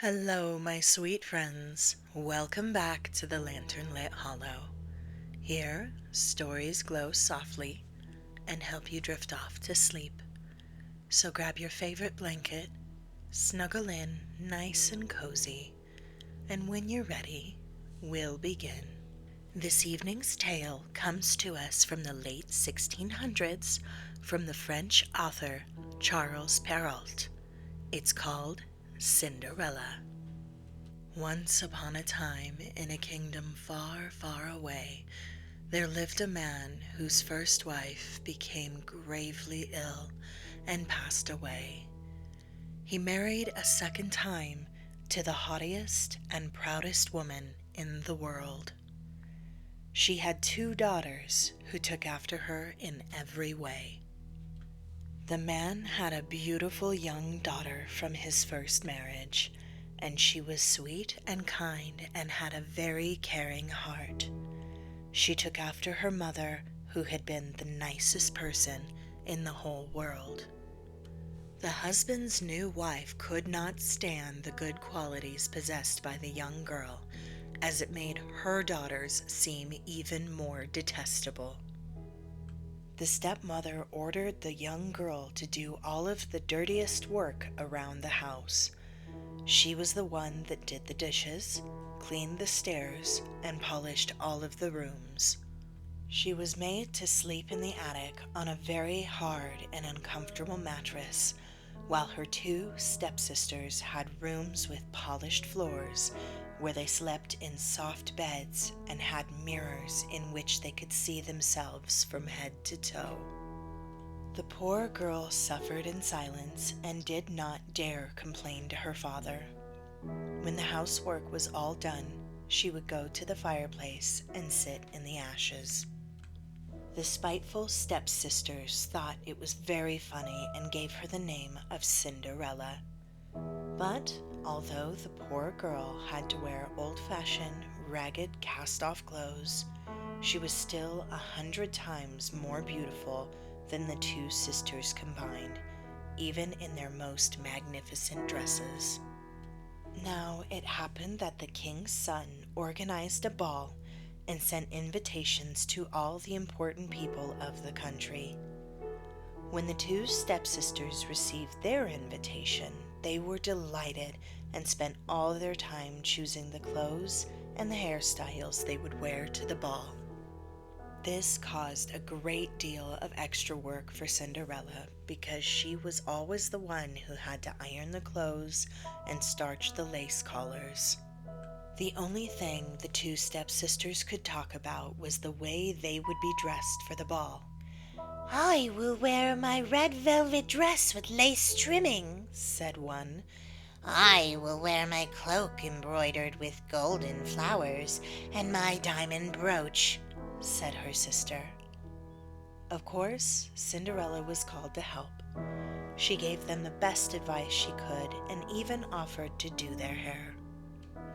Hello, my sweet friends. Welcome back to the Lantern Lit Hollow. Here, stories glow softly and help you drift off to sleep. So grab your favorite blanket, snuggle in nice and cozy, and when you're ready, we'll begin. This evening's tale comes to us from the late 1600s from the French author Charles Perrault. It's called Cinderella. Once upon a time, in a kingdom far, far away, there lived a man whose first wife became gravely ill and passed away. He married a second time to the haughtiest and proudest woman in the world. She had two daughters who took after her in every way. The man had a beautiful young daughter from his first marriage, and she was sweet and kind and had a very caring heart. She took after her mother, who had been the nicest person in the whole world. The husband's new wife could not stand the good qualities possessed by the young girl, as it made her daughters seem even more detestable. The stepmother ordered the young girl to do all of the dirtiest work around the house. She was the one that did the dishes, cleaned the stairs, and polished all of the rooms. She was made to sleep in the attic on a very hard and uncomfortable mattress, while her two stepsisters had rooms with polished floors where they slept in soft beds and had mirrors in which they could see themselves from head to toe. The poor girl suffered in silence and did not dare complain to her father. When the housework was all done, she would go to the fireplace and sit in the ashes. The spiteful stepsisters thought it was very funny and gave her the name of Cinderella. But although the poor girl had to wear old-fashioned, ragged, cast-off clothes, she was still 100 times more beautiful than the two sisters combined, even in their most magnificent dresses. Now it happened that the king's son organized a ball and sent invitations to all the important people of the country. When the two stepsisters received their invitation, they were delighted and spent all their time choosing the clothes and the hairstyles they would wear to the ball. This caused a great deal of extra work for Cinderella because she was always the one who had to iron the clothes and starch the lace collars. The only thing the two stepsisters could talk about was the way they would be dressed for the ball. "I will wear my red velvet dress with lace trimming," said one. "I will wear my cloak embroidered with golden flowers and my diamond brooch," said her sister. Of course, Cinderella was called to help. She gave them the best advice she could and even offered to do their hair.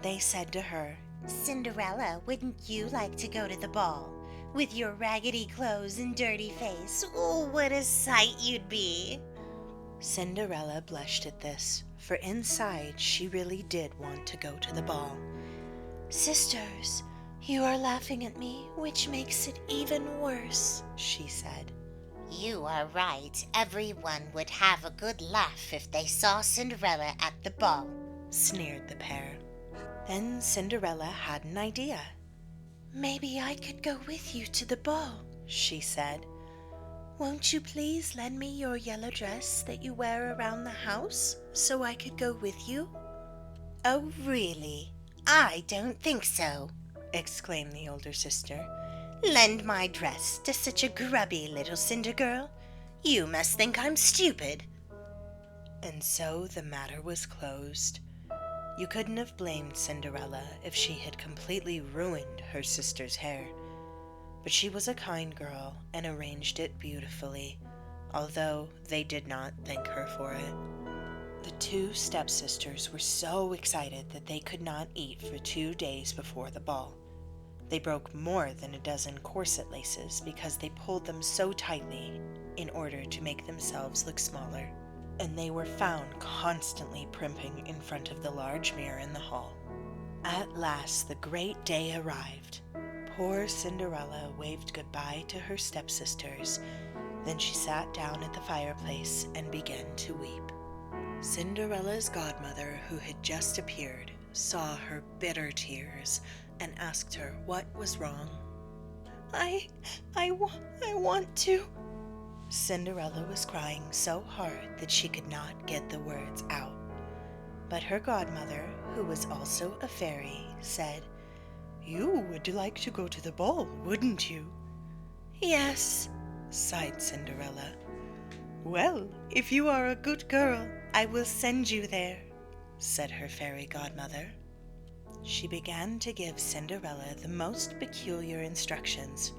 They said to her, "Cinderella, wouldn't you like to go to the ball? With your raggedy clothes and dirty face, oh, what a sight you'd be!" Cinderella blushed at this, for inside she really did want to go to the ball. "Sisters, you are laughing at me, which makes it even worse," she said. "You are right. Everyone would have a good laugh if they saw Cinderella at the ball," sneered the pair. Then Cinderella had an idea. "Maybe I could go with you to the ball," she said. "Won't you please lend me your yellow dress that you wear around the house so I could go with you?" "Oh, really? I don't think so," exclaimed the older sister. "Lend my dress to such a grubby little cinder girl? You must think I'm stupid." And so the matter was closed. You couldn't have blamed Cinderella if she had completely ruined her sister's hair. But she was a kind girl and arranged it beautifully, although they did not thank her for it. The two stepsisters were so excited that they could not eat for 2 days before the ball. They broke more than a dozen corset laces because they pulled them so tightly in order to make themselves look smaller. and they were found constantly primping in front of the large mirror in the hall. At last the great day arrived. Poor Cinderella waved goodbye to her stepsisters. Then she sat down at the fireplace and began to weep. Cinderella's godmother, who had just appeared, saw her bitter tears and asked her what was wrong. I want to... Cinderella was crying so hard that she could not get the words out. But her godmother, who was also a fairy, said, "You would like to go to the ball, wouldn't you?" "Yes," sighed Cinderella. "Well, if you are a good girl, I will send you there," said her fairy godmother. She began to give Cinderella the most peculiar instructions.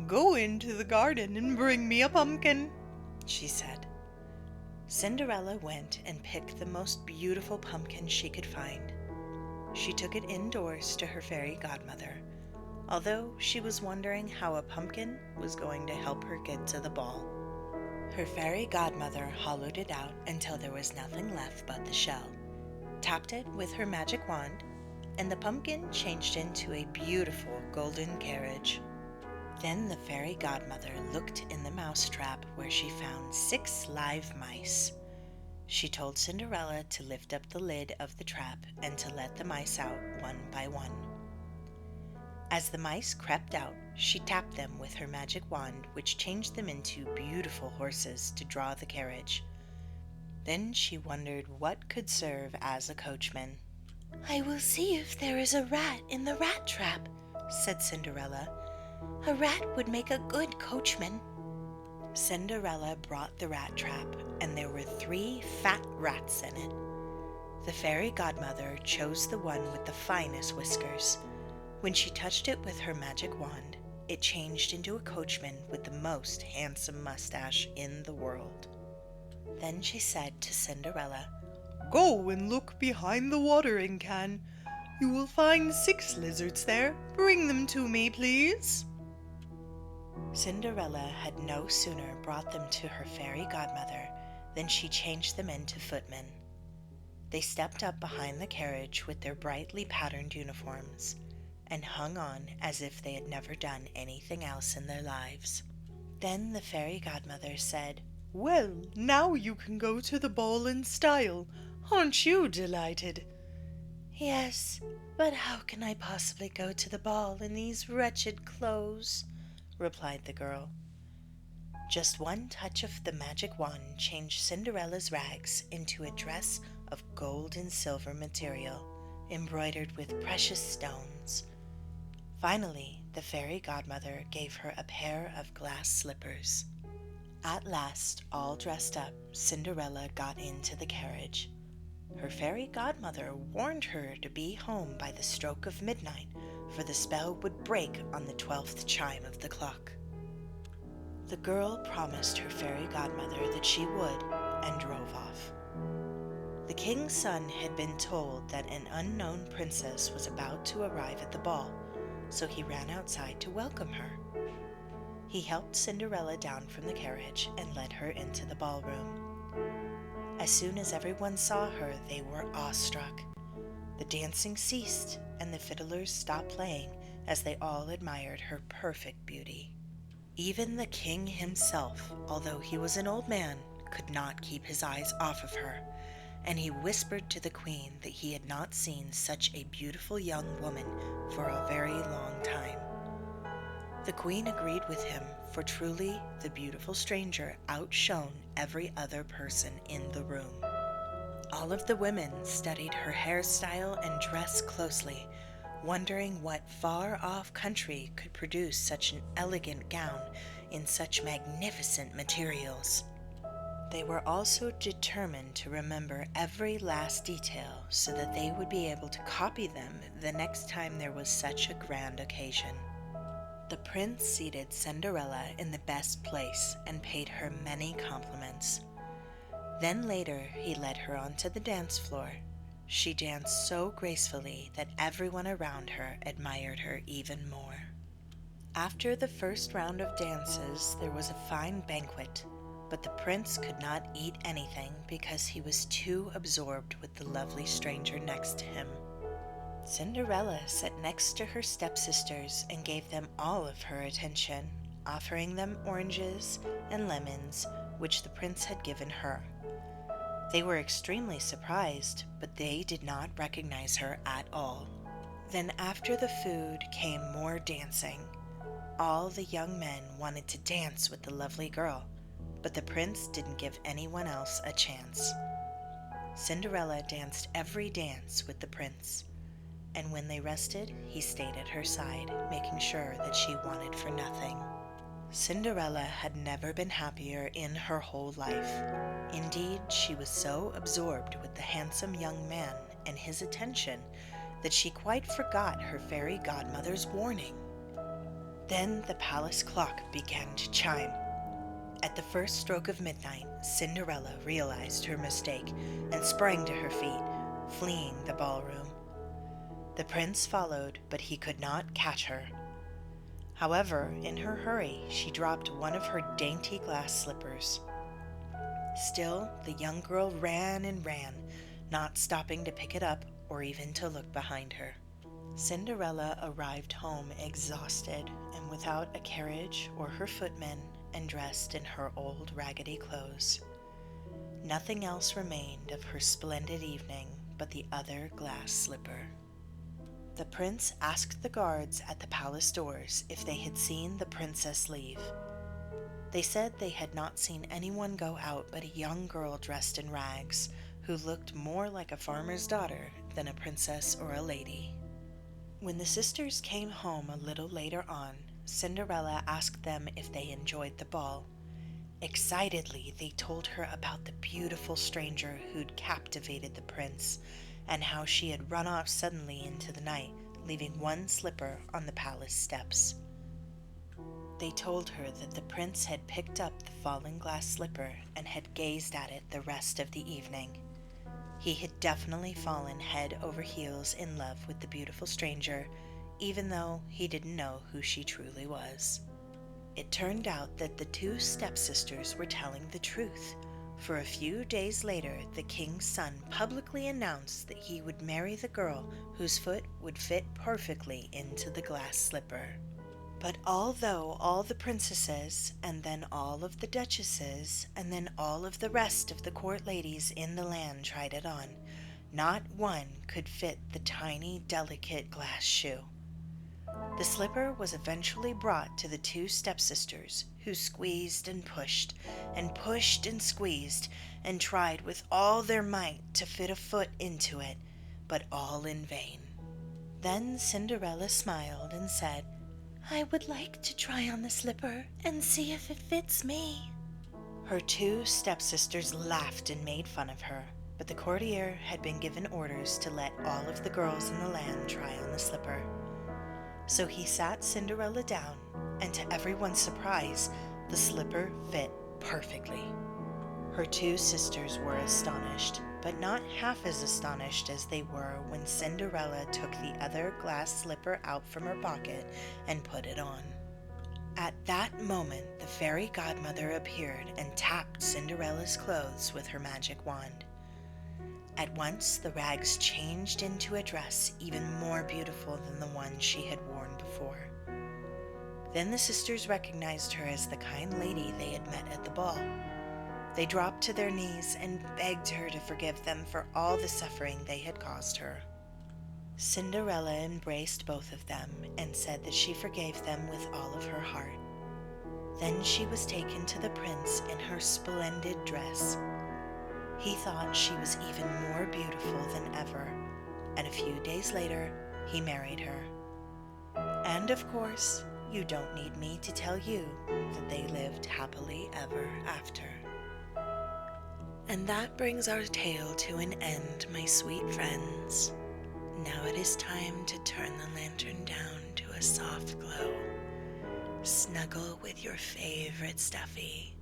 "Go into the garden and bring me a pumpkin," she said. Cinderella went and picked the most beautiful pumpkin she could find. She took it indoors to her fairy godmother, although she was wondering how a pumpkin was going to help her get to the ball. Her fairy godmother hollowed it out until there was nothing left but the shell, tapped it with her magic wand, and the pumpkin changed into a beautiful golden carriage. Then the fairy godmother looked in the mousetrap where she found 6 live mice. She told Cinderella to lift up the lid of the trap and to let the mice out one by one. As the mice crept out, she tapped them with her magic wand, which changed them into beautiful horses to draw the carriage. Then she wondered what could serve as a coachman. "I will see if there is a rat in the rat trap," said Cinderella. "A rat would make a good coachman." Cinderella brought the rat trap, and there were 3 fat rats in it. The fairy godmother chose the one with the finest whiskers. When she touched it with her magic wand, it changed into a coachman with the most handsome mustache in the world. Then she said to Cinderella, "Go and look behind the watering can. You will find 6 lizards there. Bring them to me, please." Cinderella had no sooner brought them to her fairy godmother than she changed them into footmen. They stepped up behind the carriage with their brightly patterned uniforms and hung on as if they had never done anything else in their lives. Then the fairy godmother said, "Well, now you can go to the ball in style. Aren't you delighted?" "Yes, but how can I possibly go to the ball in these wretched clothes?" replied the girl. Just one touch of the magic wand changed Cinderella's rags into a dress of gold and silver material, embroidered with precious stones. Finally, the fairy godmother gave her a pair of glass slippers. At last, all dressed up, Cinderella got into the carriage. Her fairy godmother warned her to be home by the stroke of midnight, for the spell would break on the 12th chime of the clock. The girl promised her fairy godmother that she would, and drove off. The king's son had been told that an unknown princess was about to arrive at the ball, so he ran outside to welcome her. He helped Cinderella down from the carriage and led her into the ballroom. As soon as everyone saw her, they were awestruck. The dancing ceased, and the fiddlers stopped playing as they all admired her perfect beauty. Even the king himself, although he was an old man, could not keep his eyes off of her, and he whispered to the queen that he had not seen such a beautiful young woman for a very long time. The queen agreed with him, for truly the beautiful stranger outshone every other person in the room. All of the women studied her hairstyle and dress closely, wondering what far-off country could produce such an elegant gown in such magnificent materials. They were also determined to remember every last detail so that they would be able to copy them the next time there was such a grand occasion. The prince seated Cinderella in the best place and paid her many compliments. Then later he led her onto the dance floor. She danced so gracefully that everyone around her admired her even more. After the first round of dances, there was a fine banquet. but the prince could not eat anything because he was too absorbed with the lovely stranger next to him. Cinderella sat next to her stepsisters and gave them all of her attention, offering them oranges and lemons, which the prince had given her. They were extremely surprised, but they did not recognize her at all. Then after the food came more dancing. All the young men wanted to dance with the lovely girl, but the prince didn't give anyone else a chance. Cinderella danced every dance with the prince, and when they rested, he stayed at her side, making sure that she wanted for nothing. Cinderella had never been happier in her whole life. Indeed, she was so absorbed with the handsome young man and his attention that she quite forgot her fairy godmother's warning. Then the palace clock began to chime. At the first stroke of midnight, Cinderella realized her mistake and sprang to her feet, fleeing the ballroom. The prince followed, but he could not catch her. However, in her hurry, she dropped one of her dainty glass slippers. Still, the young girl ran and ran, not stopping to pick it up or even to look behind her. Cinderella arrived home exhausted and without a carriage or her footmen, and dressed in her old raggedy clothes. Nothing else remained of her splendid evening but the other glass slipper. The prince asked the guards at the palace doors if they had seen the princess leave. They said they had not seen anyone go out but a young girl dressed in rags, who looked more like a farmer's daughter than a princess or a lady. When the sisters came home a little later on, Cinderella asked them if they enjoyed the ball. Excitedly, they told her about the beautiful stranger who'd captivated the prince, and how she had run off suddenly into the night, leaving one slipper on the palace steps. They told her that the prince had picked up the fallen glass slipper and had gazed at it the rest of the evening. He had definitely fallen head over heels in love with the beautiful stranger, even though he didn't know who she truly was. It turned out that the two stepsisters were telling the truth, for a few days later the king's son publicly announced that he would marry the girl whose foot would fit perfectly into the glass slipper. But although all the princesses, and then all of the duchesses, and then all of the rest of the court ladies in the land tried it on, not one could fit the tiny, delicate glass shoe. The slipper was eventually brought to the two stepsisters, who squeezed and pushed and squeezed, and tried with all their might to fit a foot into it, but all in vain. Then Cinderella smiled and said, "I would like to try on the slipper and see if it fits me." Her two stepsisters laughed and made fun of her, but the courtier had been given orders to let all of the girls in the land try on the slipper. So he sat Cinderella down, and to everyone's surprise, the slipper fit perfectly. Her two sisters were astonished, but not half as astonished as they were when Cinderella took the other glass slipper out from her pocket and put it on. At that moment, the fairy godmother appeared and tapped Cinderella's clothes with her magic wand. At once, the rags changed into a dress even more beautiful than the one she had worn before. Then the sisters recognized her as the kind lady they had met at the ball. They dropped to their knees and begged her to forgive them for all the suffering they had caused her. Cinderella embraced both of them and said that she forgave them with all of her heart. Then she was taken to the prince in her splendid dress. He thought she was even more beautiful than ever, and a few days later, he married her. And of course, you don't need me to tell you that they lived happily ever after. And that brings our tale to an end, my sweet friends. Now it is time to turn the lantern down to a soft glow. Snuggle with your favorite stuffy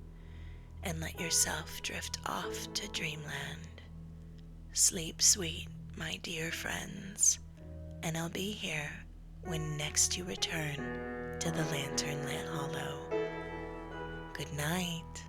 and let yourself drift off to dreamland. Sleep sweet, my dear friends, and I'll be here when next you return to the Lantern Lit Hollow. Good night.